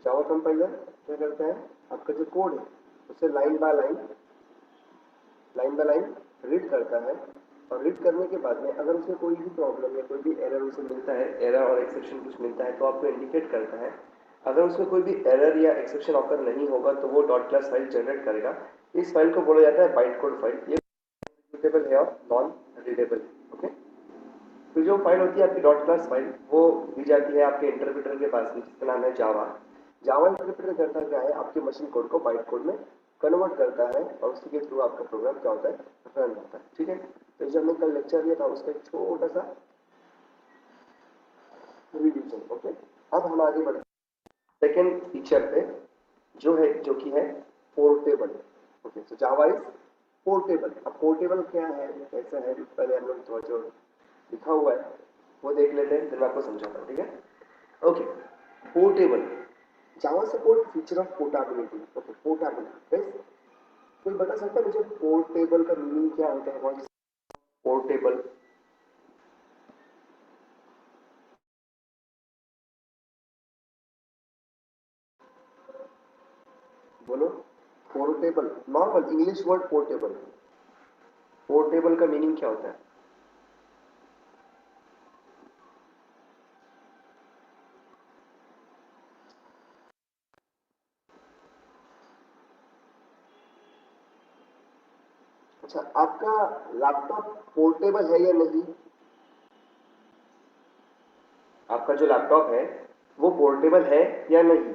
Java compiler क्या करता है, आपका जो कोड है उसे लाइन बाय लाइन रीड करता है, और रीड करने के बाद में अगर उसे कोई भी प्रॉब्लम या कोई भी एरर उसे मिलता है, एरर और एक्सेप्शन कुछ मिलता है, तो आपको इंडिकेट करता है। अगर उसमें कोई भी एरर या एक्सेप्शन ऑकर नहीं होगा तो वो डॉट क्लास फाइल जनरेट करेगा। इस फाइल को बोला जाता है बाइट कोड फाइल। ये एग्जीक्यूटेबल है और नॉन रीडेबल। ओके, तो जो फाइल होती है आपकी डॉट क्लास फाइल, वो दी जाती है आपके इंटरप्रेटर के पास में, जिसका नाम है जावा। जावा इंटरप्रेटर करता क्या है, आपके मशीन कोड को बाइट कोड में कन्वर्ट करता है, और उसी के थ्रू आपका प्रोग्राम क्या होता है, रन होता है। ठीक है, तो जो हमने कल लेक्चर लिया था उसका एक छोटा सा रिवीजन। ओके, अब हम आगे बढ़ते हैं सेकेंड फीचर पे, जो कि है पोर्टेबल। ओके, तो जावा इज पोर्टेबल। अब पोर्टेबल क्या है, कैसा है, पहले हम लोग जो लिखा हुआ है वो देख लेते हैं, फिर मैं आपको समझाता हूँ। ठीक है, okay, portable. Java support feature of portability. Okay, portability, कोई बता सकता है मुझे पोर्टेबल का मीनिंग क्या होता है? What is portable? बोलो। Portable, normal English word portable. Portable का मीनिंग क्या होता है? अच्छा, आपका लैपटॉप पोर्टेबल है या नहीं? आपका जो लैपटॉप है वो पोर्टेबल है या नहीं?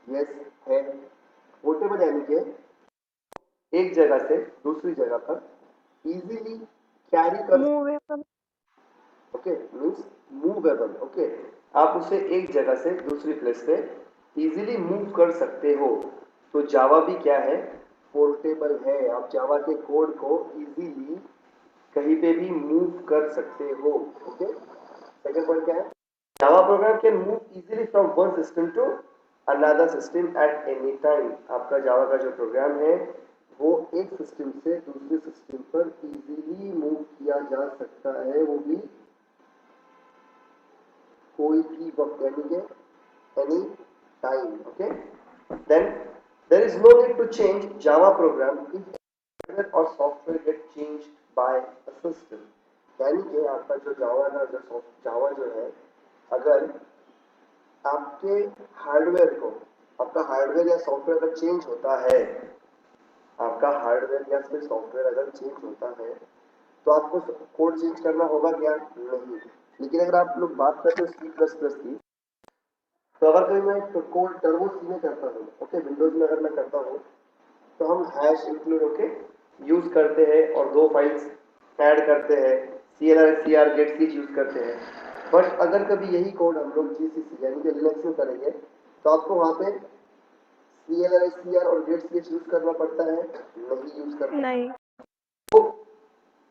यस, है। पोर्टेबल यानी कि एक जगह से दूसरी जगह पर इजीली कैरी कर, movable. Okay, means movable. Okay, आप उसे एक जगह से दूसरी प्लेस पे इजीली मूव कर सकते हो। तो जावा भी क्या है, पोर्टेबल है। आप जावा के कोड को इजीली कहीं पे भी मूव कर सकते हो। ओके, सेकंड पॉइंट क्या है, Java program can move easily from one system to another system at any time. आपका जावा का जो प्रोग्राम है वो एक सिस्टम से दूसरे सिस्टम पर इजीली मूव किया जा सकता है, वो भी कोई भी वक्त, यानी कि any time. Okay, then there is no need to change Java program if hardware और software get changed by a system. यानी कि आपका जो जावा का जो जावा जो है, अगर आपके हार्डवेयर को, आपका हार्डवेयर या सॉफ्टवेयर अगर चेंज होता है, आपका हार्डवेयर या फिर सॉफ्टवेयर अगर चेंज होता है, तो आपको कोड चेंज करना होगा क्या? नहीं। लेकिन अगर आप लोग बात करते हो C++ की, तो अगर कोई मैं कोड टर्बो सी में करता हूँ, ओके, विंडोज में अगर मैं करता हूँ, तो हम हैश इंक्लूड ओके यूज करते हैं और दो फाइल्स ऐड करते हैं, CLR गेट सी यूज करते हैं। बट अगर कभी यही कोड हम लोग GCC यानी कि लिनक्स में करेंगे, तो आपको वहां पे CLR और गेट सी यूज करना पड़ता है? नहीं यूज करना। नहीं। तो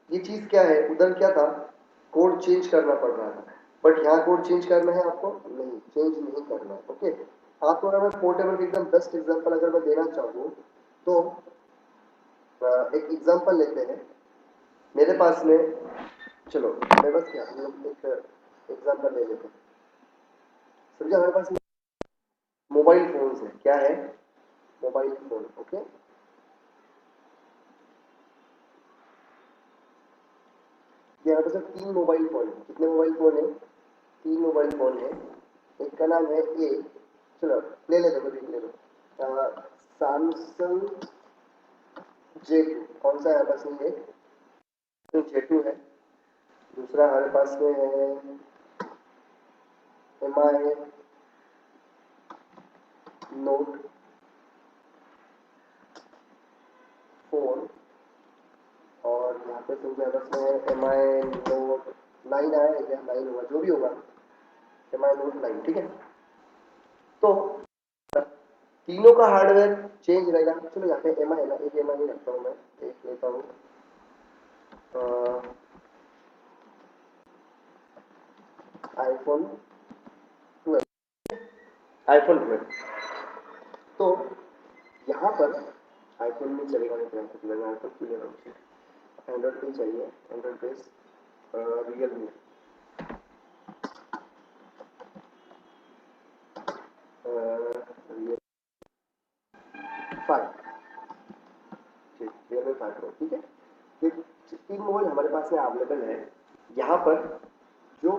ये चीज क्या है, उधर क्या था, कोड चेंज करना पड़ रहा था, बट यहाँ कोड चेंज करना है आपको? नहीं, चेंज नहीं करना है। ओके, आपको अगर मैं पोर्टेबल का एकदम बेस्ट एग्जांपल अगर मैं देना चाहूँ, तो एक एग्जांपल लेते हैं। मेरे पास में, चलो मेरे पास क्या, हम लोग एक एग्जांपल ले लेते हैं। समझा, हमारे पास मोबाइल फोन्स है। क्या है? Mobile phone. ओके, यहाँ पे सिर्फ 3 मोबाइल फोन है। कितने मोबाइल फोन है? 3 मोबाइल फोन है। एक का नाम है ए, चलो ले लेते हो, देख ले लो, सैमसंग J2। कौन सा है बस ये? तो J2 है। दूसरा हमारे पास में है MI नोट 4, और यहाँ पे समझे बस में MI नोट 9 आया है क्या? 9 होगा, जो भी होगा, MI नोट 9। ठीक है, तो तीनों का हार्डवेयर चेंज रहेगा। चलो यहाँ पे MI है ना, एक MI रखता हूँ मैं, एक लेता हूँ आईफोन 12। तो यहाँ पर आईफोन में चलेगा नहीं, यहाँ पर चलेगा आईफोन क्यों ले रहा हूँ, एंड्रॉइड पे चाहिए, एंड्रॉइड बेस रियल मी। पास में अवेलेबल है, यहाँ पर जो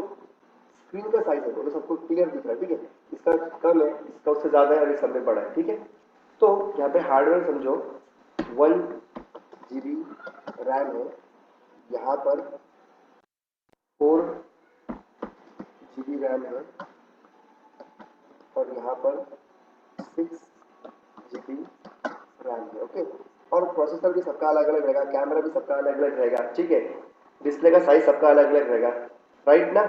स्क्रीन का साइज है वो तो सबको क्लियर दिख रहा है, ठीक है, इसका कम है, इसका उससे ज्यादा है और इस सब में बड़ा है, ठीक है। तो यहाँ पे हार्डवेयर समझो 1 GB रैम है, यहाँ पर 4 GB रैम है और यहाँ पर 6 GB रैम है, ओके। और प्रोसेसर भी सबका अलग अलग रहेगा, कैमरा भी सबका अलग अलग रहेगा, ठीक है, डिस्प्ले का साइज सबका अलग अलग रहेगा, राइट ना?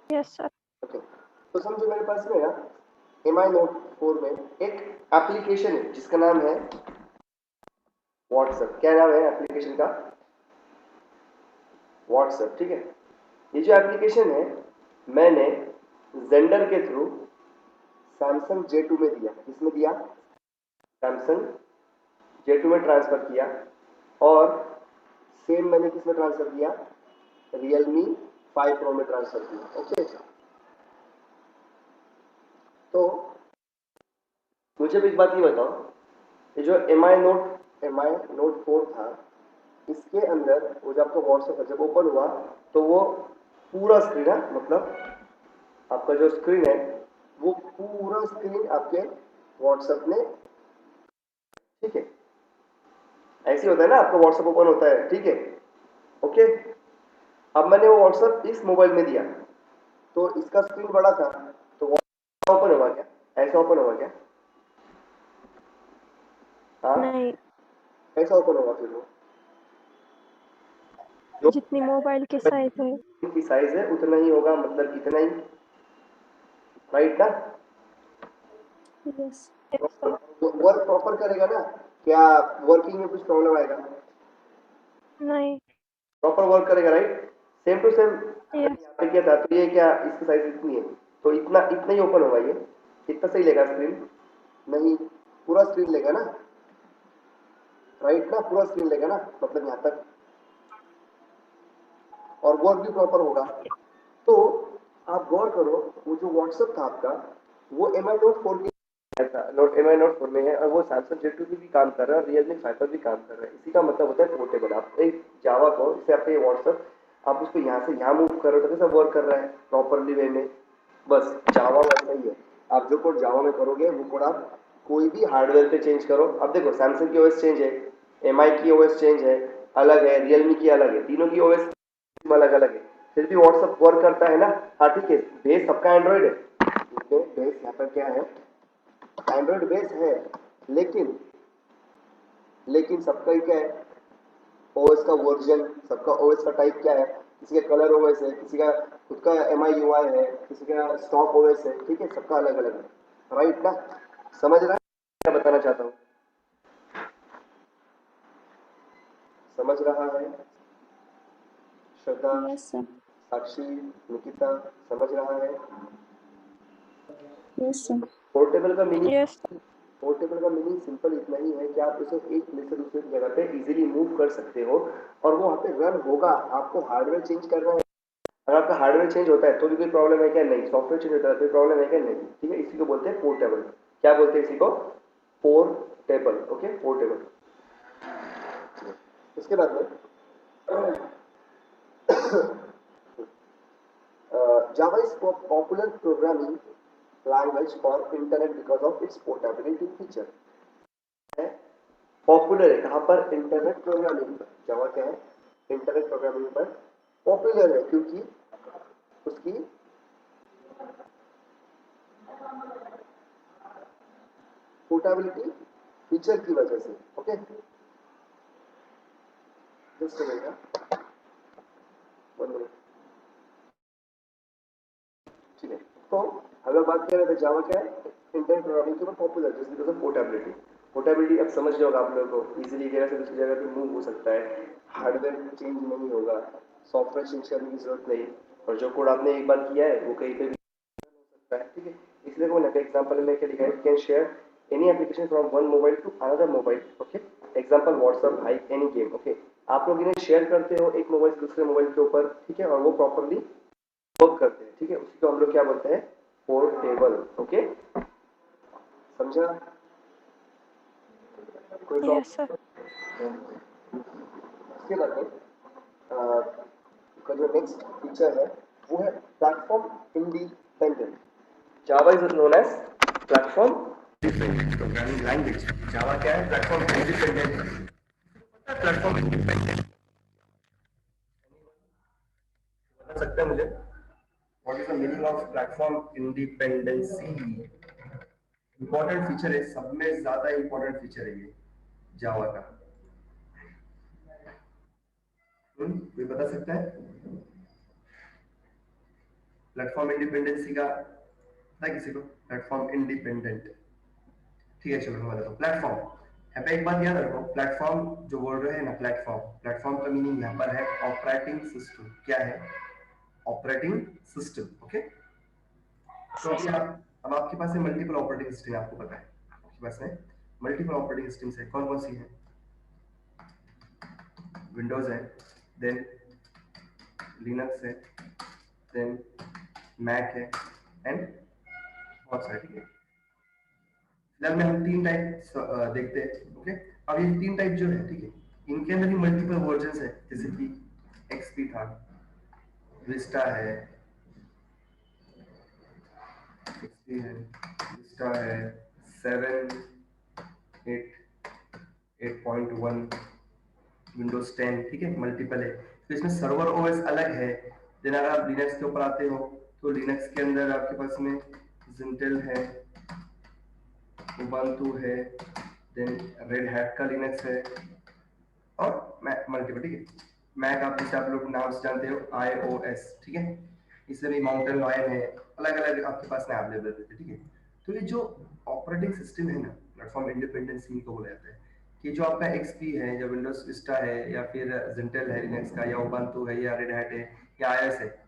Yes sir. ओके, तो समझो मेरे पास में ना MI Note 4 में एक एप्लीकेशन है जिसका नाम है व्हाट्सएप। क्या नाम है एप्लीकेशन का? व्हाट्सएप, ठीक है। ये जो एप्लीकेशन है मैंने जेंडर के थ्रू सैमसंग J2 में दिया। किसमें दिया? सैमसंग J2 में ट्रांसफर किया। और सेम मैंने किसमें ट्रांसफर किया? Realme 5 Pro में ट्रांसफर किया, ओके। तो मुझे भी एक बात ये बताओ, ये जो MI Note 4 था, इसके अंदर वो जब आपका व्हाट्सएप जब ओपन हुआ तो वो पूरा स्क्रीन है, मतलब आपका जो स्क्रीन है वो पूरा स्क्रीन आपके व्हाट्सएप में, ठीक है, ऐसे होता है ना, आपका व्हाट्सएप ओपन होता है, ठीक है, ओके। अब मैंने वो व्हाट्सएप इस मोबाइल में दिया तो इसका स्क्रीन बड़ा था, तो व्हाट्सएप ओपन हुआ क्या? ऐसा ओपन हुआ क्या? हाँ, नहीं, ऐसा ओपन होगा फिर वो जो जितनी मोबाइल की साइज है। की साइज है उतना ही होगा, मतलब इतना ही, राइट ना? Yes sir. वर्क प्रॉपर करेगा ना? क्या वर्किंग में कुछ प्रॉब्लम आएगा? नहीं। प्रॉपर वर्क करेगा, right? Same to same yes. यहाँ पे क्या था, तो ये क्या इसकी साइज इतनी है तो इतना इतना ही ओपन होगा, ये इतना सही लेगा स्क्रीन? नहीं, पूरा स्क्रीन लेगा ना, राइट ना? पूरा स्क्रीन लेगा ना, मतलब यहाँ तक, और वर्क भी प्रॉपर होगा। तो आप गौर करो, वो जो व्हाट्सएप था आपका वो MI Note 4 की MI Note 4 में है और वो Samsung J2 पे भी काम कर रहा है और Realme 5 पर भी काम कर रहा है। इसी का मतलब होता है पोर्टेबल। आप एक जावा को, जैसे आपका ये व्हाट्सएप, आप उसको यहाँ से यहाँ मूव कर रहे हो तो कैसा वर्क कर रहा है प्रॉपरली वे में, बस जावा वैसा ही है। आप जो कोड जावा में करोगे वो कोड आप कोई भी हार्डवेयर पे चेंज करो। अब देखो सैमसंग की ओएस चेंज है, MI की ओएस चेंज है, अलग है, Realme की अलग है, तीनों की ओएस अलग अलग है, फिर भी व्हाट्सएप वर्क करता है ना? हाँ ठीक है, बेस सबका एंड्रॉइड है, बेस यहाँ पर क्या है, एंड्रॉइड बेस है, लेकिन सबका ही क्या है, ओएस का वर्जन, सबका ओएस का टाइप क्या है, किसी का कलर ओएस है, किसी का खुद का MI UI है, किसी का स्टॉक ओएस है, ठीक है, सबका अलग अलग है, राइट ना? समझ रहा है क्या बताना चाहता हूँ? समझ रहा है श्रद्धा, यस सर। साक्षी, निकिता, समझ रहा है? Yes sir. पोर्टेबल का मीनिंग, यस। पोर्टेबल का मीनिंग सिंपल इतना ही है कि आप उसे एक प्लेस से दूसरी जगह पे इजीली मूव कर सकते हो और वो वहाँ पे रन होगा। आपको हार्डवेयर चेंज करना है, अगर आपका हार्डवेयर चेंज होता है तो भी कोई प्रॉब्लम है क्या? नहीं। सॉफ्टवेयर चेंज होता है कोई प्रॉब्लम है क्या? नहीं, ठीक है। इसी को बोलते हैं पोर्टेबल। क्या बोलते हैं इसी को? Portable, okay, portable. इसके बाद में Java is a popular programming language for internet because of its portability feature. Popular है कहाँ पर? इंटरनेट प्रोग्रामिंग पर। जावा क्या है? इंटरनेट प्रोग्रामिंग पर पॉपुलर है क्योंकि उसकी पोर्टेबिलिटी फीचर की वजह से, ओके। जस्ट मिलेगा 1 मिनट, ठीक है। तो अगर बात कर रहे थे जावा क्या है? इंटरनेट प्रोग्रामिंग के ऊपर popular just because of portability. Portability अब समझ रहे होगा आप लोगों को, इजीली जगह से दूसरी जगह पे मूव हो सकता है, हार्डवेयर चेंज नहीं होगा, सॉफ्टवेयर चेंज करने की जरूरत नहीं, और जो कोड आपने एक बार किया है वो कहीं पे भी सकता है, ठीक है। इसलिए को ना एग्जांपल में क्या लिखा है, can share any application from one mobile to another mobile, okay. Example WhatsApp, Hike, any game, okay. आप लोग इन्हें शेयर करते हो एक मोबाइल से दूसरे मोबाइल के ऊपर, ठीक है, और वो प्रॉपरली वर्क करते हैं, ठीक है। उसी को हम लोग क्या बोलते हैं? Portable, okay. समझा? कोई यस सर। प्रॉब्लम? उसके बाद में का जो नेक्स्ट फीचर है वो है platform independent. Java is known as platform independent programming language. Java क्या है? Platform independent. प्लेटफॉर्म इंडिपेंडेंट बता सकते हैं मुझे what is the meaning of platform independency? Important feature है, सब में ज्यादा इंपॉर्टेंट फीचर है ये जावा का। कोई बता सकता है प्लेटफॉर्म इंडिपेंडेंसी का? पता है किसी को प्लेटफॉर्म इंडिपेंडेंट? ठीक है चलो मैं बताता हूँ। प्लेटफॉर्म यहाँ पे एक बात याद रखो, प्लेटफॉर्म जो बोल रहे हैं ना, प्लेटफॉर्म प्लेटफॉर्म का मीनिंग यहाँ पर है ऑपरेटिंग सिस्टम। क्या है? Operating system. ओके, तो अभी आप अब आपके पास है मल्टीपल ऑपरेटिंग सिस्टम, आपको पता है आपके पास है मल्टीपल ऑपरेटिंग सिस्टम्स है। कौन कौन सी है? विंडोज है, देन लिनक्स है, देन मैक है, एंड बहुत सारे। ठीक है, फिलहाल में हम तीन टाइप देखते हैं। ओके, अब ये तीन टाइप जो है, ठीक है, इनके अंदर ही मल्टीपल वर्जन्स है। जैसे कि एक्सपी था, विस्टा है, एक्सपी है, विस्टा है, 7, 8, 8.1, विंडोज 10। ठीक है, मल्टीपल है। तो इसमें सर्वर ओएस अलग है। देन अगर आप लिनक्स के ऊपर आते हो तो लिनक्स के अंदर आपके पास में जिंटेल है, उबंटू है, देन रेड हैट का लिनक्स है, और मल्टीपल। ठीक है, मैक आप जैसे आप लोग नाम से जानते हो iOS। ठीक है, इसमें भी माउंटेन लायन है, अलग अलग आपके पास में अवेलेबल है। ठीक है, तो ये जो ऑपरेटिंग सिस्टम है ना, प्लेटफॉर्म इंडिपेंडेंसी को बोला जाता है कि जो आपका XP है, या विंडोज विस्टा है, या फिर जिंटेल है लिनक्स का, या उबंटू है, या रेड हैट है, या iOS है,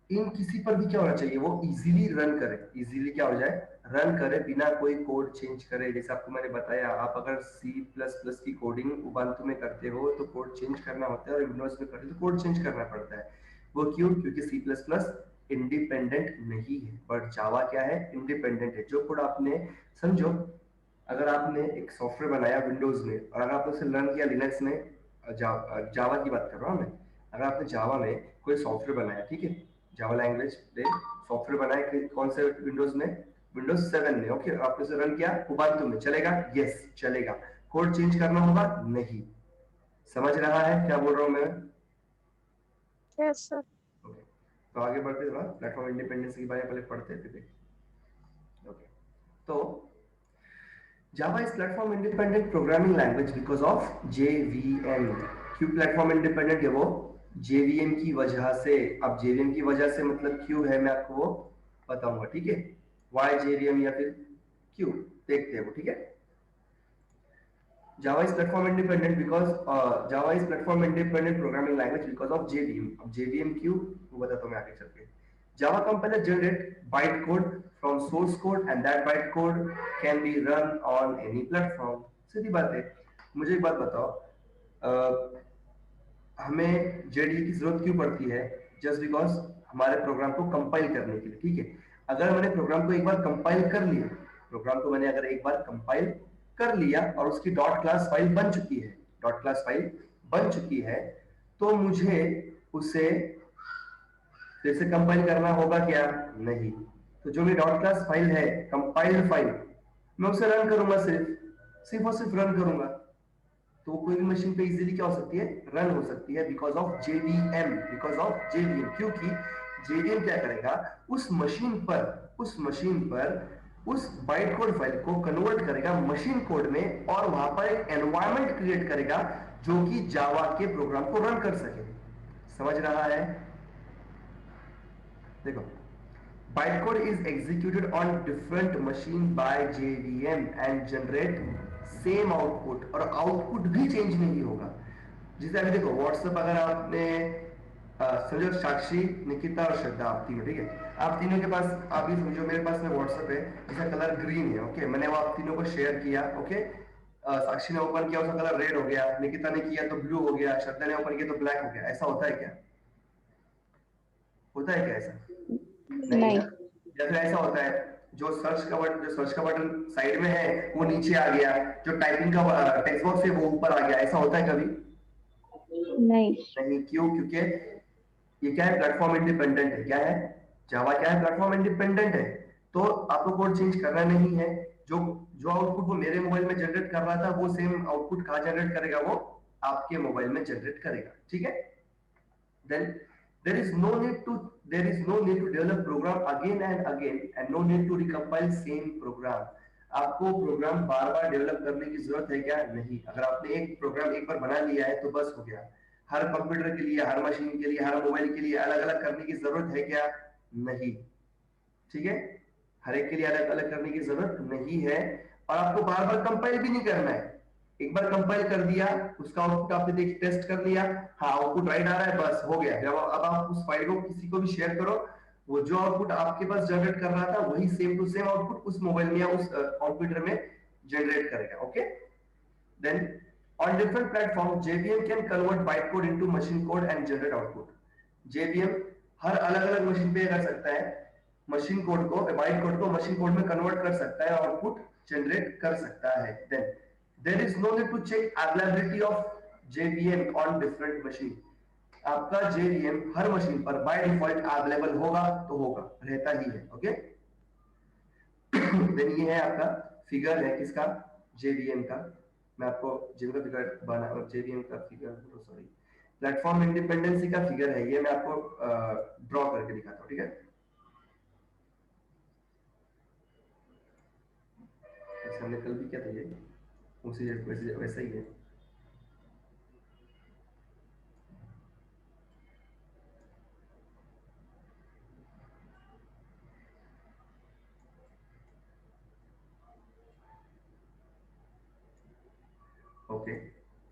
इन किसी पर भी क्या होना चाहिए, वो इजीली रन करे। इजीली क्या हो जाए? रन करे, बिना कोई कोड चेंज करे। जैसे आपको मैंने बताया, आप अगर C++ की कोडिंग उबंटू में करते हो तो कोड चेंज करना होता है, और विंडोज में करते हो तो कोड चेंज करना पड़ता है। वो क्यों? क्योंकि C++ इंडिपेंडेंट नहीं है, बट जावा क्या है? इंडिपेंडेंट है। जो कोड आपने, समझो अगर आपने एक सॉफ्टवेयर बनाया विंडोज में, और अगर आपने उसे रन किया लिनक्स में, जावा की बात कर रहा हूँ मैं, अगर आपने जावा में कोई सॉफ्टवेयर बनाया, ठीक है, जावा लैंग्वेज पे सॉफ्टवेयर बनाया कि कौन से विंडोज में? विंडोज 7 में। ओके, आपने उसे रन किया उबंटू में, चलेगा? यस चलेगा। कोड चेंज करना होगा? नहीं। समझ रहा है क्या बोल रहा हूँ मैं? Yes sir. ओके, तो आगे बढ़ते हैं, प्लेटफॉर्म इंडिपेंडेंस के बारे में पहले पढ़ते थे। ओके, तो Java is platform independent programming language because of JVM। क्यों प्लेटफॉर्म इंडिपेंडेंट है वो? JVM की वजह से। अब JVM की वजह से मतलब क्यों है, मैं आपको वो बताऊंगा। ठीक है, Why JVM या फिर क्यों, देखते हैं वो। ठीक है, Java is platform independent because Java is platform independent programming language because of JVM। अब JVM क्यों, वो बताता हूँ मैं आगे चल के। Java compiler generate bytecode from source code and that bytecode can be run on any platform। सीधी बात है। मुझे एक बात बताओ, हमें JDE की जरूरत क्यों पड़ती है? जस्ट बिकॉज हमारे प्रोग्राम को कंपाइल करने के लिए। ठीक है, अगर मैंने प्रोग्राम को एक बार कंपाइल कर लिया, प्रोग्राम को मैंने अगर एक बार कंपाइल कर लिया और उसकी डॉट क्लास फाइल बन चुकी है, डॉट क्लास फाइल बन चुकी है, तो मुझे उसे फिर से कंपाइल करना होगा क्या? नहीं। तो जो मेरी डॉट क्लास फाइल है, कंपाइल्ड फाइल, मैं उसे रन करूंगा, सिर्फ और सिर्फ रन करूंगा, तो कोई भी मशीन पे इजीली क्या हो सकती है? रन हो सकती है, because of JVM. Because of JVM, क्योंकि जेवीएम क्या करेगा? उस मशीन पर उस बाइट कोड फाइल को कन्वर्ट करेगा मशीन कोड में, और वहां पर एक एनवायरनमेंट क्रिएट करेगा जो कि जावा के प्रोग्राम को रन कर सके। समझ रहा है? देखो, bytecode is executed on different machine by JVM and generate same output, और आउटपुट भी चेंज नहीं होगा। जैसे अभी देखो व्हाट्सएप, अगर आपने समझो साक्षी, निकिता और श्रद्धा, आप तीनों, ठीक है, आप तीनों के पास, आप ये समझो मेरे पास में व्हाट्सएप है, इसका कलर ग्रीन है। ओके, मैंने वो आप तीनों को शेयर किया। ओके, साक्षी ने ओपन किया, उसका कलर रेड हो गया, निकिता ने किया तो ब्लू हो गया, श्रद्धा ने ओपन किया तो ब्लैक हो गया। ऐसा होता है क्या? होता है क्या ऐसा? नहीं ना। नहीं। या फिर ऐसा होता है जो सर्च का बटन साइड में है वो नीचे आ गया, जो टाइपिंग का टेक्स्ट बॉक्स है वो ऊपर आ गया, ऐसा होता है कभी? नहीं। नहीं, क्यों? क्योंकि ये क्या है, प्लेटफॉर्म इंडिपेंडेंट है। क्या है? जावा क्या है? प्लेटफॉर्म इंडिपेंडेंट है। तो आपको कोड चेंज करना नहीं है। जो जो आउटपुट वो मेरे मोबाइल में जनरेट कर रहा था, वो सेम आउटपुट कहाँ जनरेट करेगा? वो आपके मोबाइल में जनरेट करेगा। ठीक है? then there is no need to develop program again and again and no need to recompile same program. आपको प्रोग्राम बार बार डेवलप करने की जरूरत है क्या? नहीं। अगर आपने एक प्रोग्राम एक बार बना लिया है तो बस हो गया। हर कंप्यूटर के लिए, हर मशीन के लिए, हर मोबाइल के लिए अलग अलग करने की जरूरत है क्या? नहीं। ठीक है? हर एक के लिए अलग अलग करने की जरूरत नहीं है। और आपको बार बार कंपाइल भी नहीं करना है। एक बार कंपाइल कर दिया, उसका आउटपुट आपने देख टेस्ट कर लिया, हाँ आउटपुट राइट आ रहा है, बस हो गया। जब अब आप उस फाइल को किसी को भी शेयर करो, वो जो आउटपुट आपके पास जनरेट कर रहा था वही सेम टू सेम आउटपुट उस मोबाइल में या उस कंप्यूटर में जनरेट करेगा। Okay? Then on different platforms JVM can convert bytecode into machine code and generate output. JVM हर अलग अलग मशीन पे कर सकता है, मशीन कोड को, बाइट कोड को मशीन कोड में कन्वर्ट कर सकता है, आउटपुट जनरेट कर सकता है। Then there is no need to check availability of JVM on different machine. आपका JVM हर मशीन पर बाय डिफॉल्ट अवेलेबल होगा तो होगा, रहता ही है। ओके? देन ये है आपका फिगर है किसका? JVM का। मैं आपको JVM का फिगर बना, JVM का फिगर, सॉरी, प्लेटफॉर्म इंडिपेंडेंसी का फिगर है ये, मैं आपको ड्रॉ करके दिखाता हूँ। ठीक है? जैसे हमने कल भी किया था, ये उसी वैसे वैसा ही है। ओके,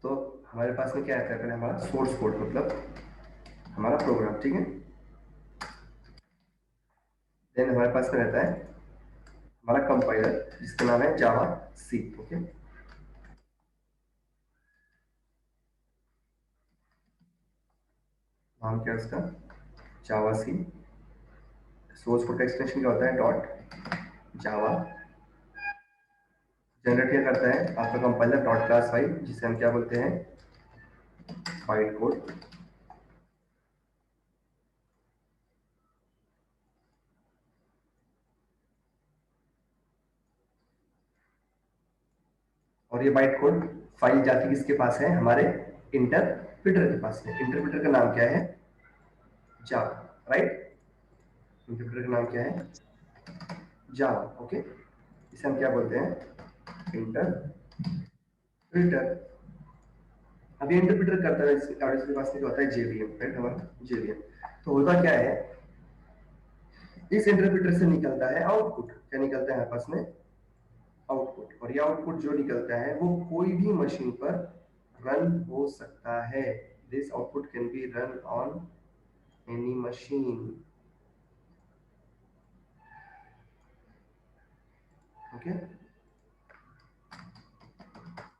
तो हमारे पास में क्या आता है? पहले हमारा सोर्स कोड, मतलब हमारा प्रोग्राम। ठीक है? देन हमारे पास में रहता है हमारा कंपाइलर जिसका नाम है जावा सी। ओके? नाम क्या है उसका? जावा सी। सोर्स कोड का एक्सटेंशन क्या होता है? डॉट जावा। जनरेट क्या करता है आपका कंपाइलर? डॉट क्लास फाइल, जिसे हम क्या बोलते हैं? File code. और ये बाइट कोड फाइल जाती किसके पास है? हमारे इंटरप्रेटर के पास है। इंटरप्रेटर का नाम क्या है? जावा। राइट? इंटरप्रेटर का नाम क्या है? जावा। ओके? इसे हम क्या बोलते हैं? इंटरप्रेटर। अब ये इंटरप्रेटर करता है, इसके पास में क्या होता है? JVM। राइट? हमारा JVM। तो होता क्या है, इस इंटरप्रेटर से निकलता है आउटपुट। क्या निकलता है हमारे पास में? आउटपुट। और ये आउटपुट जो निकलता है वो कोई भी मशीन पर रन हो सकता है। This output can be run on any machine. Okay?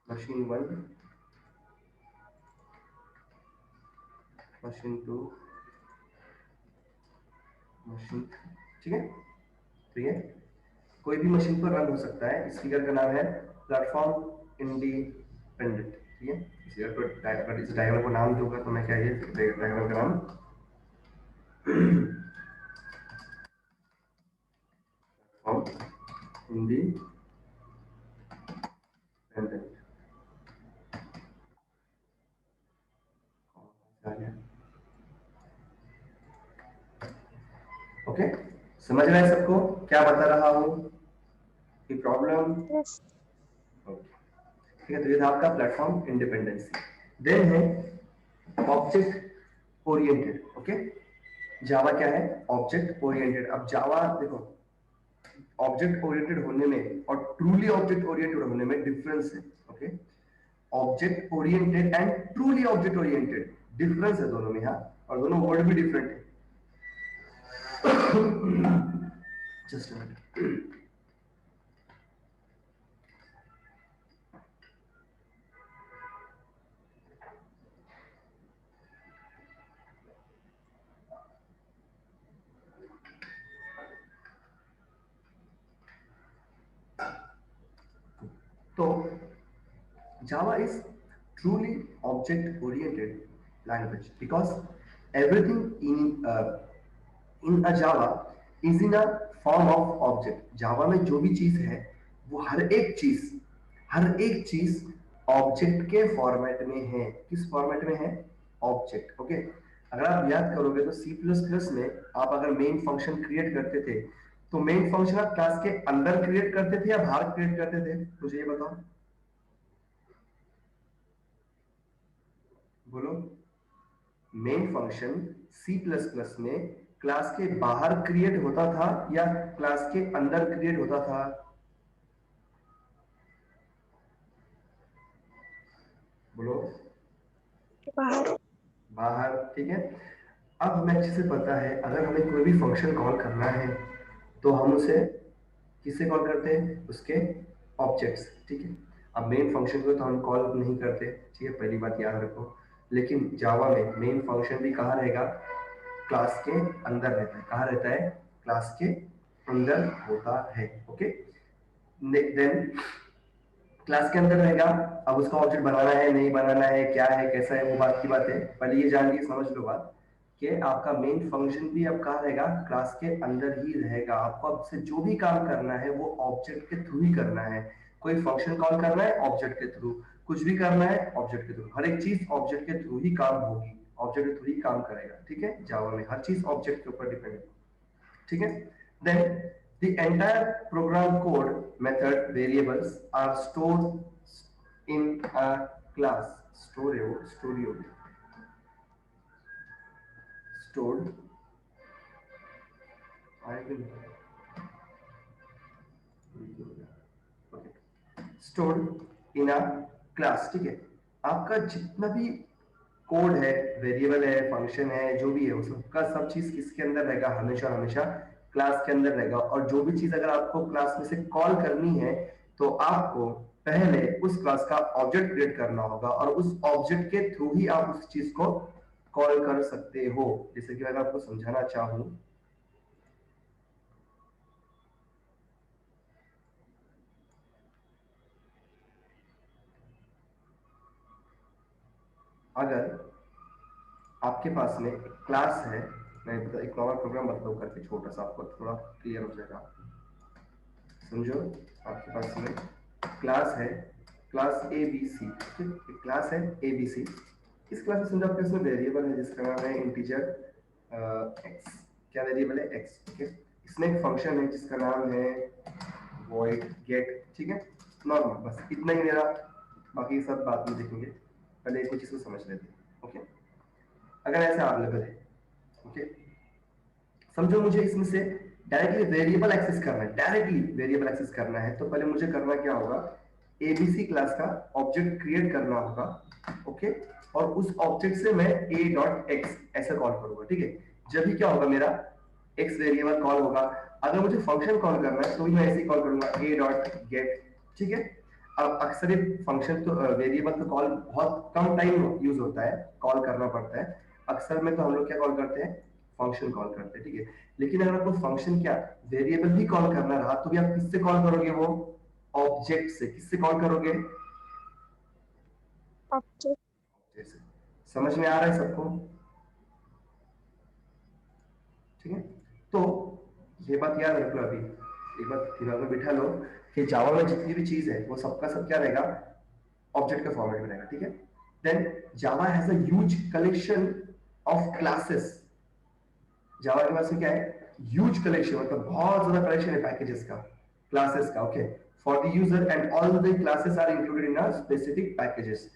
Machine 1, machine 2, machine. ठीक है? तो ये कोई भी मशीन पर रन हो सकता है। इस फिगर का नाम है प्लेटफॉर्म इंडिपेंडेंट। ठीक है? इस फिगर को, अगर इस डायग्राम को नाम दूंगा तो मैं क्या, ये डायग्राम का नाम प्लेटफॉर्म इंडिपेंडेंट। ओके? समझ रहे हैं सबको क्या बता रहा हूं? की प्रॉब्लम? Yes. ठीक है? तो ये था आपका प्लेटफॉर्म इंडिपेंडेंसी। देन है ऑब्जेक्ट ओरिएंटेड। ओके? जावा क्या है? Object oriented. अब जावा देखो, ऑब्जेक्ट ओरिएंटेड होने में और ट्रूली ऑब्जेक्ट ओरिएंटेड होने में डिफरेंस है। Okay? Object oriented and truly object oriented, difference है दोनों में। हाँ, और दोनों वर्ड भी डिफरेंट है। Just minute. तो Java is truly object oriented language, because everything in a Java is in a form of object. Java में जो भी चीज है वो हर एक चीज ऑब्जेक्ट के फॉर्मेट में है। किस फॉर्मेट में है? ऑब्जेक्ट। ओके, अगर आप याद करोगे तो सी प्लस प्लस में आप अगर मेन फंक्शन क्रिएट करते थे तो मेन फंक्शन आप क्लास के अंदर क्रिएट करते थे या बाहर क्रिएट करते थे? मुझे ये बताओ, बोलो। Main function C plus plus में क्लास के बाहर क्रिएट होता था या क्लास के अंदर क्रिएट होता था? बोलो। बाहर। बाहर, ठीक है। अब हमें अच्छे से पता है अगर हमें कोई भी फंक्शन कॉल करना है तो हम उसे किससे कॉल करते हैं? उसके ऑब्जेक्ट्स, ठीक है। अब मेन फंक्शन को तो हम कॉल नहीं करते, ठीक है, पहली बात याद रखो। लेकिन जावा में मेन फंक्शन भी कहाँ रहेगा? क्लास के अंदर रहता है। कहाँ रहता है? क्लास के अंदर होता है। ओके, देन क्लास के अंदर रहेगा। अब उसका ऑब्जेक्ट बनाना है नहीं बनाना है, क्या है कैसा है, वो बात की बात है। पहले ये जान के समझ लो बात कि आपका मेन फंक्शन भी अब कहाँ रहेगा? क्लास के अंदर ही रहेगा। आपको आपसे जो भी काम करना है वो ऑब्जेक्ट के थ्रू ही करना है। कोई फंक्शन कॉल करना है ऑब्जेक्ट के थ्रू, कुछ भी करना है ऑब्जेक्ट के थ्रू, हर एक चीज ऑब्जेक्ट के थ्रू ही काम होगी, ऑब्जेक्ट के थ्रू ही काम करेगा। ठीक है, जावा में हर चीज ऑब्जेक्ट के ऊपर डिपेंड है। ठीक है, then the entire program code method variables are stored in a class. Stored, I will, okay, stored in a class। ठीक है, आपका जितना भी कोड है, वेरिएबल है, फंक्शन है, जो भी है, उस सबका सब चीज किसके अंदर रहेगा? हमेशा हमेशा क्लास के अंदर रहेगा। और जो भी चीज अगर आपको क्लास में से कॉल करनी है तो आपको पहले उस क्लास का ऑब्जेक्ट क्रिएट करना होगा और उस ऑब्जेक्ट के थ्रू ही आप उस चीज को कॉल कर सकते हो। जैसे कि अगर आपको समझाना चाहूं, अगर आपके पास में एक क्लास है, मैं एक नॉर्मल प्रोग्राम बताऊं करके छोटा सा, आपको थोड़ा क्लियर हो जाएगा। समझो, आपके पास में क्लास है, क्लास ए बी सी, ठीक, एक क्लास है ए बी सी। इस क्लास में समझो आपके पास वेरिएबल है जिसका नाम है इंटीजर एक्स। क्या वेरिएबल है? एक्स। ठीक है, इसमें एक फंक्शन है जिसका नाम है वॉइड गेट। ठीक है, नॉर्मल, बस इतना ही मेरा, बाकी सब बात में देखेंगे, पहले कुछ चीज को समझ लेते हैं। ओके, अगर ऐसा अवेलेबल है, ओके, समझो मुझे इसमें से डायरेक्टली वेरिएबल एक्सेस करना है, डायरेक्टली वेरिएबल एक्सेस करना है, तो पहले मुझे करना क्या होगा? एबीसी क्लास का ऑब्जेक्ट क्रिएट करना होगा। ओके, और उस ऑब्जेक्ट से मैं ए डॉट एक्स ऐसा कॉल करूंगा। ठीक है, जब भी क्या होगा, मेरा एक्स वेरिएबल कॉल होगा। अगर मुझे फंक्शन कॉल करना है तो भी मैं ऐसे ही कॉल करूंगा, ए डॉट गेट। ठीक है, अब अक्सर फंक्शन तो वेरिएबल तो कॉल बहुत कम टाइम यूज होता है, कॉल करना पड़ता है। अक्सर में तो हम लोग क्या कॉल करते हैं? फंक्शन कॉल करते हैं। ठीक है, लेकिन अगर आपको फंक्शन क्या वेरिएबल भी कॉल करना रहा तो भी आप किससे कॉल करोगे? वो ऑब्जेक्ट से। किससे कॉल करोगे? ऑब्जेक्ट। जैसे, समझ में आ रहा है सबको? ठीक है, तो ये बात याद रख लो। अभी एक बात दिमाग में बिठा लो कि जावा में जितनी भी चीज है वो सबका सब क्या रहेगा? ऑब्जेक्ट के फॉर्मेट में रहेगा। ठीक है, then Java has a huge collection of classes. Java के पास में क्या है? ह्यूज कलेक्शन, मतलब बहुत ज्यादा कलेक्शन है पैकेजेस का, क्लासेस का। Okay, for the user and all the classes are included in a specific packages.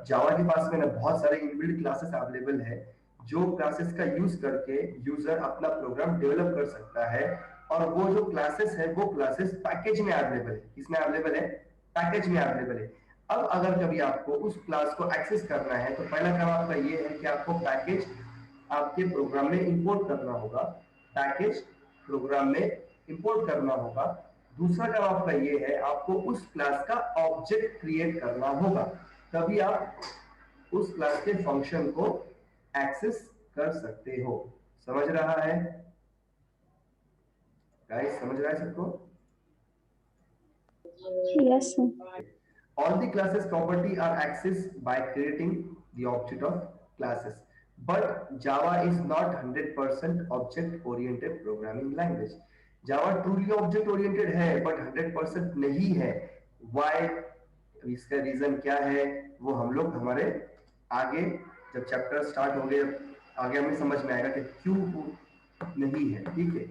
Java के पास में ना बहुत सारे इनबिल्ट क्लासेस अवेलेबल है जो क्लासेस का यूज करके यूजर अपना प्रोग्राम डेवलप कर सकता है। और वो जो क्लासेस है वो क्लासेस पैकेज में अवेलेबल है। किसमें अवेलेबल है? पैकेज में अवेलेबल है। अब अगर कभी आपको उस क्लास को एक्सेस करना है तो पहला काम आपका ये है कि आपको पैकेज आपके प्रोग्राम में इंपोर्ट करना होगा, पैकेज प्रोग्राम में इंपोर्ट करना होगा। दूसरा काम आपका ये है, आपको उस क्लास का ऑब्जेक्ट क्रिएट करना होगा, तभी आप उस क्लास के फंक्शन को एक्सेस कर सकते हो। समझ रहा है गाइस? समझ रहा है सबको? Yes sir. All the classes property are accessed by creating the object of classes. But Java is not 100% object oriented programming language. Java truly object oriented है but 100% नहीं है. Why? इसका रीजन क्या है वो हम लोग हमारे आगे जब चैप्टर स्टार्ट हो गए आगे हमें समझ में आएगा कि क्यों नहीं है. ठीक है,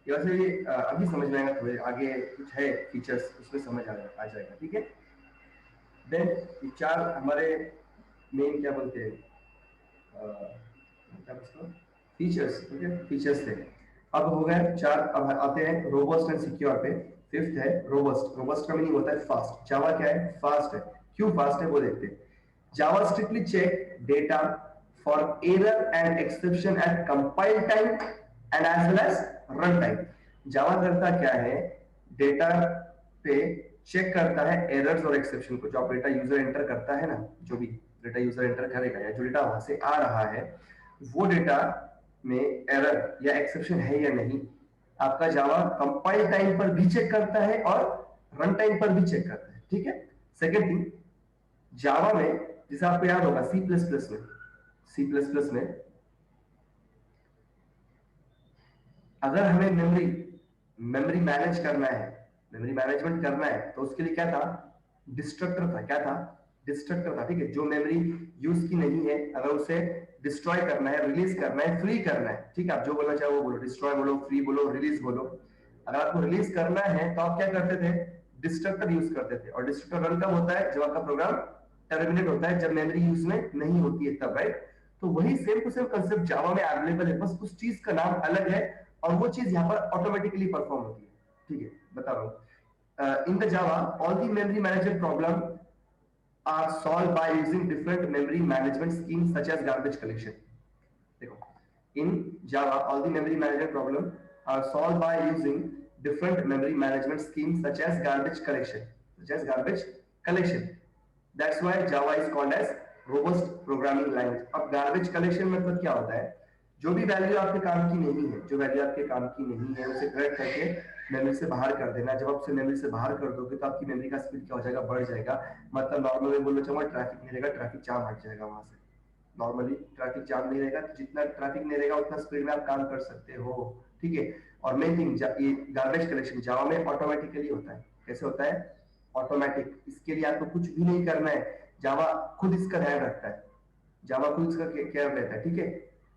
ये वैसे ये अभी समझ में आएगा, थोड़े आगे कुछ है फीचर्स उसमें समझ आ जाएगा. ठीक है, देन चार हमारे मेन क्या बोलते हैं फीचर्स. ओके, फीचर्स थे. अब हो गए चार. अब आते हैं रोबस्ट एंड सिक्योर पे. फिफ्थ है रोबस्ट. रोबस्ट का मीनिंग होता है फास्ट. जावा क्या है? फास्ट है. क्यों फास्ट है वो देखते हैं. Java strictly check data for error and exception at compile time and as well as run time. Java करता क्या है, डेटा पे चेक करता है एरर्स और एक्सेप्शन को. जो आप डेटा यूजर एंटर करता है ना, जो भी डेटा यूजर एंटर करेगा या जो डेटा वहां से आ रहा है वो डेटा में एरर या एक्सेप्शन है या नहीं, आपका जावा कंपाइल टाइम पर भी चेक करता है और रन टाइम पर भी चेक करता है. ठीक है. सेकेंड थिंग, जावा में जैसे आपको याद होगा सी प्लस प्लस में अगर हमें मेमोरी मैनेज करना है, मेमोरी मैनेजमेंट करना है, तो उसके लिए क्या था? डिस्ट्रक्टर था. क्या था? डिस्ट्रक्टर था. ठीक है, जो मेमोरी यूज की नहीं है अगर उसे डिस्ट्रॉय करना है, रिलीज करना है, फ्री करना है. ठीक है, आप जो बोलना चाहो वो बोलो. डिस्ट्रॉय बोलो, फ्री बोलो, रिलीज बोलो. अगर आपको रिलीज करना है तो आप क्या करते थे? डिस्ट्रक्टर यूज करते थे. और डिस्ट्रक्टर रन कब होता है? जब आपका प्रोग्राम टर्मिनेट होता है, जब मेमोरी यूज में नहीं होती है तब. राइट. तो वही सेम टू सेम कंसेप्ट जावा में अवेलेबल है, बस उस चीज का नाम अलग है और वो चीज यहाँ पर ऑटोमेटिकली परफॉर्म होती है. ठीक है, बता रहा हूँ. In the Java all the memory management problem are solved by using different memory management schemes such as garbage collection. देखो, in Java all the memory management problem are solved by using different memory management schemes such as garbage collection. That's why Java is called as robust programming language. अब garbage collection मतलब क्या होता है? जो भी value आपके काम की नहीं है, जो वैल्यू आपके काम की नहीं है उसे करेक्ट करके मेमोरी से बाहर कर देना. जब आप उसे मेमोरी से बाहर कर दोगे तो आपकी मेमोरी का स्पीड क्या हो जाएगा? बढ़ जाएगा. मतलब नॉर्मली बोलना चाहूंगा ट्रैफिक नहीं रहेगा, ट्रैफिक जाम हट जाएगा वहां से. नॉर्मली ट्रैफिक जाम नहीं रहेगा, जितना ट्रैफिक नहीं रहेगा उतना स्पीड में आप काम कर सकते हो. ठीक है. और मेन थिंग ये गार्बेज कलेक्शन जावा में ऑटोमेटिकली होता है. कैसे होता है? ऑटोमेटिक. इसके लिए आपको कुछ भी नहीं करना है, जावा खुद इसका ध्यान रखता है. जावा खुद इसका केयर लेता है. ठीक है,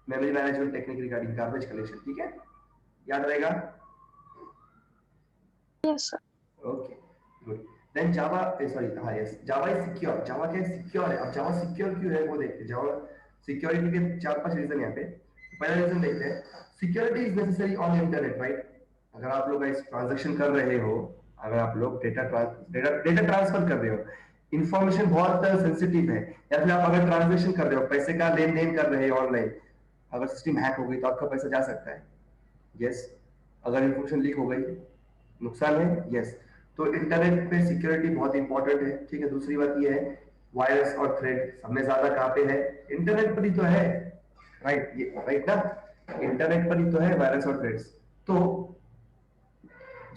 memory management technique regarding garbage collection. ठीक है, याद रहेगा? Yes, sir. Okay, good. Then Java Java is secure. Java क्या सिक्योर है? अब जावा सिक्योर क्यों है वो देखते हैं. जावा सिक्योरिटी के 4-5 रीजन यहाँ पे. पहला रीजन देखते हैं, security is necessary on internet. Right. अगर आप लोग इस ट्रांजैक्शन कर रहे हो, अगर आप लोग डेटा ट्रांसफर कर रहे हो, इंफॉर्मेशन बहुत सेंसिटिव है, या फिर आप अगर ट्रांजैक्शन कर रहे हो, पैसे का लेन देन कर रहे हो ऑनलाइन, अगर सिस्टम हैक हो गई तो आपका पैसा जा सकता है. यस. अगर इंफॉर्मेशन लीक हो गई नुकसान है. यस. तो इंटरनेट पे सिक्योरिटी बहुत इंपॉर्टेंट है. ठीक है. दूसरी बात ये है वायरस और थ्रेड सब में ज्यादा कहाँ पे है? इंटरनेट पर ही तो है. राइट. ये राइट ना, इंटरनेट पर ही तो है वायरस और थ्रेड्स. तो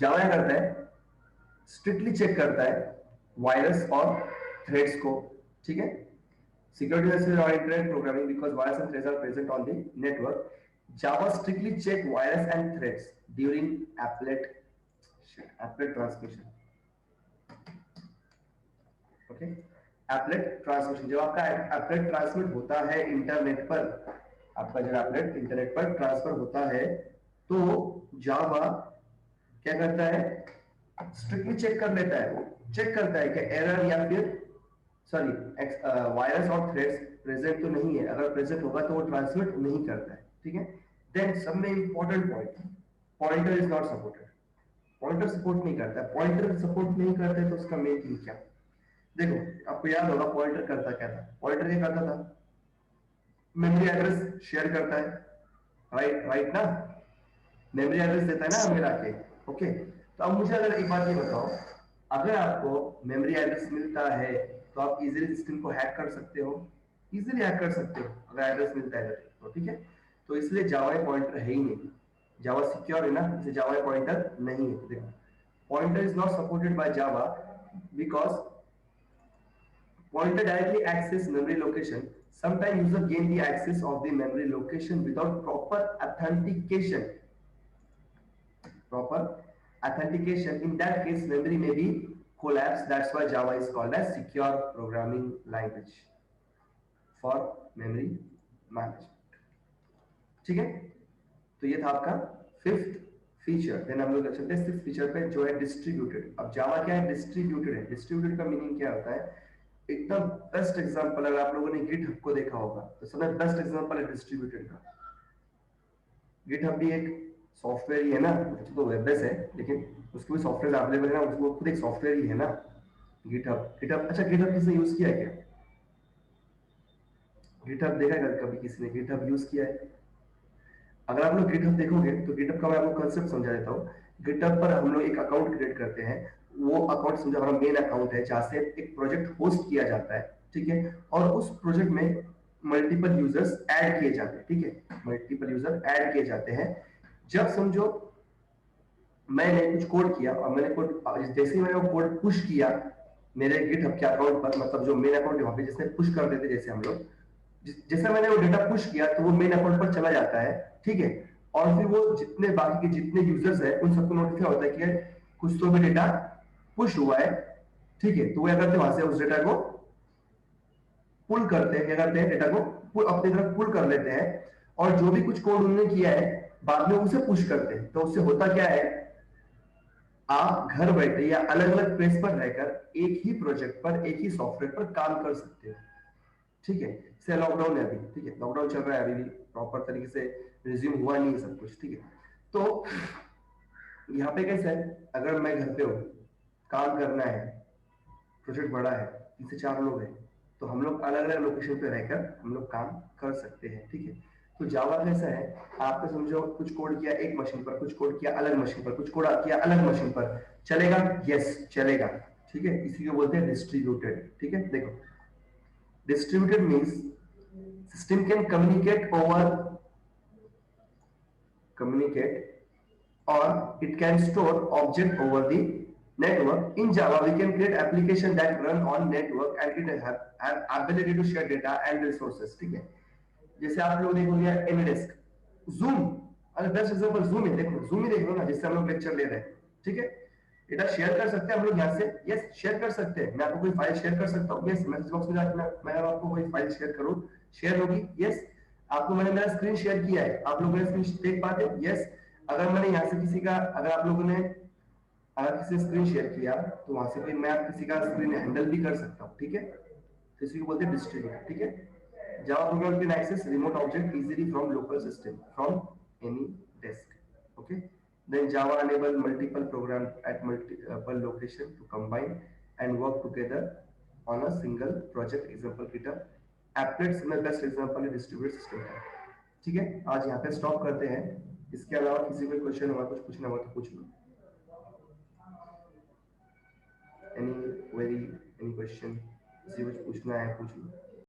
जावा क्या करता है? स्ट्रिक्टली चेक करता है वायरस और थ्रेड्स को. ठीक है. Security necessary on internet programming because virus and threats are present on the network. Java strictly check virus and threats during applet transmission. Okay, applet transmission. जब आपका applet transmit होता है इंटरनेट पर, आपका जब applet इंटरनेट पर transfer होता है तो जावा क्या करता है? स्ट्रिक्टली चेक कर लेता है, चेक करता है कि एरर या फिर वायरस और थ्रेड्स प्रेजेंट तो नहीं है. अगर प्रेजेंट होगा तो वो ट्रांसमिट नहीं करता है. ठीक है. देन सब में important point, pointer is not supported. Pointer support नहीं करता है. पॉइंटर सपोर्ट नहीं करता है तो उसका मेन थिंग क्या? देखो, आपको याद होगा पॉइंटर करता क्या था? पॉइंटर क्या करता था? मेमोरी एड्रेस शेयर करता है. राइट ना, मेमोरी एड्रेस देता है ना हमें लाके. ओके. तो अब मुझे अगर एक बात ये बताओ, अगर आपको मेमोरी एड्रेस मिलता है तो आप इजीली सिस्टम को हैक कर सकते हो. इजीली हैक कर सकते हो अगर एड्रेस मिलता है तो. ठीक है. तो इसलिए जावा पॉइंटर है ही नहीं. जावा सिक्योर है ना, इसलिए जावा पॉइंटर नहीं है. देखो, pointer is not supported by Java because pointer directly access memory location Sometimes user gain the access of the memory location without proper authentication. In that case, memory may be collapsed. That's why Java is called as secure programming language for memory management. ठीक है, तो ये था आपका fifth feature. Then हम लोग चलते हैं सिक्स्थ फीचर पे, जो है डिस्ट्रीब्यूटेड। अब जावा क्या है, डिस्ट्रीब्यूटेड है। डिस्ट्रीब्यूटेड का मीनिंग क्या होता है, एकदम बेस्ट एग्जांपल, अगर आप लोगों ने गिटहब को देखा होगा तो सबसे बेस्ट एग्जांपल है डिस्ट्रीब्यूटेड का। गिटहब भी एक सॉफ्टवेयर ही है ना, तो वेब बेस है लेकिन उसके भी सॉफ्टवेयर अवेलेबल है ना, उसको खुद एक सॉफ्टवेयर ही है ना गिटहब। गिटहब, अच्छा गिटहब किसने यूज किया है क्या? गिटहब देखा है कभी किसी ने गिटहब यूज किया है? अगर आप लोग गिटहब देखोगे तो गिटहब का मैं आपको कंसेप्ट समझा देता हूँ। गिटहब पर हम लोग एक अकाउंट क्रिएट करते हैं, वो अकाउंट समझो हमारा मेन अकाउंट है जहाँ से एक प्रोजेक्ट होस्ट किया जाता है, ठीक है, और उस प्रोजेक्ट में मल्टीपल यूजर्स ऐड किए जाते हैं, ठीक है, मल्टीपल यूजर ऐड किए जाते हैं। जब समझो मैंने कुछ कोड किया और मैंने कोड, जैसे ही मैंने वो कोड पुश किया मेरे गिटहब के अकाउंट पर, मतलब जो मेन अकाउंट है वहां पे जिसने पुश कर देते जैसे हम लोग, जैसे मैंने वो डेटा पुश किया तो वो मेन अकाउंट पर चला जाता है, ठीक है, और फिर वो जितने बाकी के जितने यूजर्स है उन सबको नोटिफाई होता है कि कुछ तो भी डेटा पुश हुआ है, ठीक है, तो वो क्या करते हैं वहां से उस डेटा को पुल करते हैं, क्या करते हैं डेटा को अपनी तरफ पुल कर लेते हैं, और जो भी कुछ कोड उन्होंने किया है बाद में उसे पुश करते हैं। तो उससे होता क्या है, आप घर बैठे या अलग अलग प्लेस पर रहकर एक ही प्रोजेक्ट पर एक ही सॉफ्टवेयर पर काम कर सकते हो, ठीक है। से लॉकडाउन है अभी, ठीक है, लॉकडाउन चल रहा है अभी भी, प्रॉपर तरीके से रिज्यूम हुआ नहीं है सब कुछ, ठीक है। तो यहाँ पे कैसे है, अगर मैं घर पे हूँ, काम करना है, प्रोजेक्ट बड़ा है, 3 से 4 लोग हैं, तो हम लोग अलग अलग लोकेशन पे रहकर हम लोग काम कर सकते हैं, ठीक है। तो जावा कैसा है, आपने समझो कुछ कोड किया एक मशीन पर, कुछ कोड किया अलग मशीन पर, कुछ कोड किया अलग मशीन पर, चलेगा? यस चलेगा, ठीक है, इसी को बोलते हैं डिस्ट्रीब्यूटेड, ठीक है। देखो distributed means system can communicate or it can store object over the network. In Java we can create application that run on network and it have ability to share data and resources, ठीक है। जैसे आप लोग देखोगे AnyDesk, zoom, अगर best example zoom है, देखो zoom ही देख लो ना, जिससे हम लोग लेक्चर ले रहे हैं, ठीक है। डेटा शेयर कर सकते हैं हम लोग यहाँ से, यस शेयर कर सकते हैं। मैं आपको कोई फाइल शेयर कर सकता हूँ, यस मैसेज बॉक्स में जाकर मैं आपको कोई फाइल शेयर करूँ, शेयर होगी, यस। आपको मैंने मेरा स्क्रीन शेयर किया है, आप लोग मेरा स्क्रीन देख पाते हो, यस। अगर मैंने यहाँ से किसी का, अगर आप लोगों ने अगर किसी स्क्रीन शेयर किया तो वहां से भी मैं किसी का स्क्रीन हैंडल भी कर सकता हूँ, ठीक है। तो इसी को बोलते हैं डिस्ट्रीब्यूट, ठीक है। Java program can access remote object easily from local system from any desk. Okay. Then Java enable multiple program at multiple location to combine and work together on a single project. Example GitHub. Applets में best example है distributed system का, ठीक है। आज यहाँ पे stop करते हैं। इसके अलावा किसी को क्वेश्चन हुआ, कुछ पूछना हुआ तो पूछ लो। Any query, any question, किसी कुछ पूछना है पूछ लो।